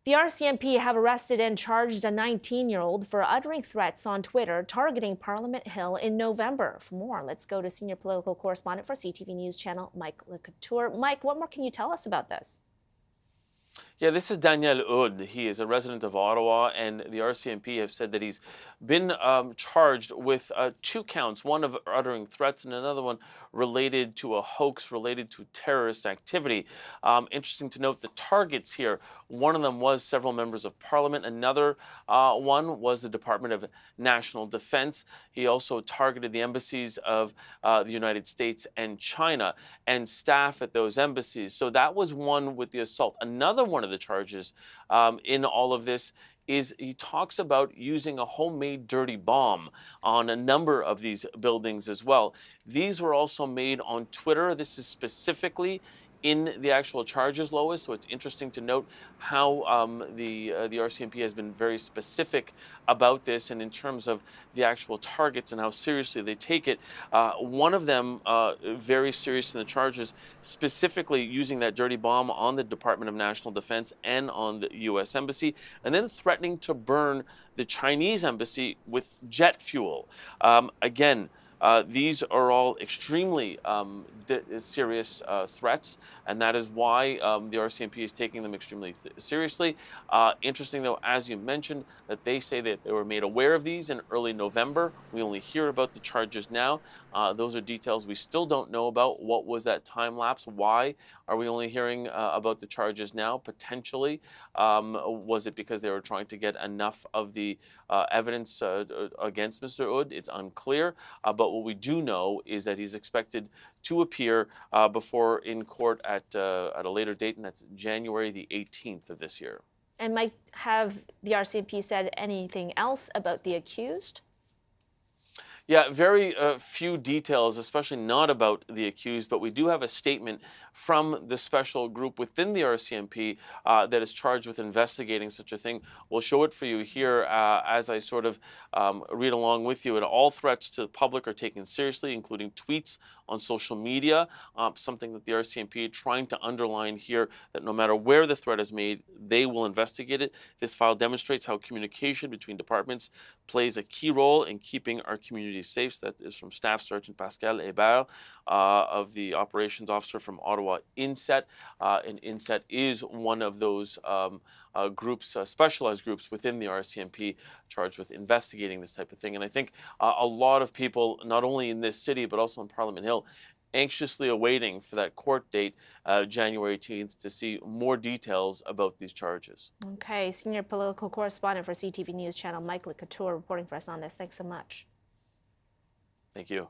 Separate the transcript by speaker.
Speaker 1: The RCMP have arrested and charged a 19-year-old for uttering threats on Twitter targeting Parliament Hill in November. For more, let's go to senior political correspondent for CTV News Channel, Mike LeCouture. Mike, what more can you tell us about this?
Speaker 2: Yeah, this is Daniel Oud. He is a resident of Ottawa, and the RCMP have said that he's been charged with two counts, one of uttering threats and another one related to a hoax related to terrorist activity. Interesting to note the targets here. One of them was several members of parliament. Another one was the Department of National Defense. He also targeted the embassies of the United States and China and staff at those embassies. So that was one with the assault. Another one of the charges in all of this is he talks about using a homemade dirty bomb on a number of these buildings as well. These were also made on Twitter. This is specifically in the actual charges, Lois. So it's interesting to note how the RCMP has been very specific about this, and in terms of the actual targets and how seriously they take it. One of them very serious in the charges, specifically using that dirty bomb on the Department of National Defense and on the U.S. Embassy, and then threatening to burn the Chinese embassy with jet fuel. Again, these are all extremely serious threats, and that is why the RCMP is taking them extremely seriously. Interesting, though, as you mentioned, that they say that they were made aware of these in early November. We only hear about the charges now. Those are details we still don't know about. What was that time lapse? Why are we only hearing about the charges now? Potentially, was it because they were trying to get enough of the evidence against Mr. Oud? It's unclear. But what we do know is that he's expected to appear before in court at a later date, and that's January the 18th of this year.
Speaker 1: And Mike, have the RCMP said anything else about the accused?
Speaker 2: Yeah, very few details, especially not about the accused, but we do have a statement from the special group within the RCMP that is charged with investigating such a thing. We'll show it for you here as I sort of read along with you. And all threats to the public are taken seriously, including tweets on social media, something that the RCMP trying to underline here, that no matter where the threat is made, they will investigate it. This file demonstrates how communication between departments plays a key role in keeping our community safe. So that is from Staff Sergeant Pascal Hébert of the Operations Officer from Ottawa INSET. And INSET is one of those groups, specialized groups within the RCMP charged with investigating this type of thing. And I think a lot of people, not only in this city, but also in Parliament Hill, anxiously awaiting for that court date, January 18th, to see more details about these charges.
Speaker 1: Okay, senior political correspondent for CTV News Channel, Mike LeCouture, reporting for us on this. Thanks so much.
Speaker 2: Thank you.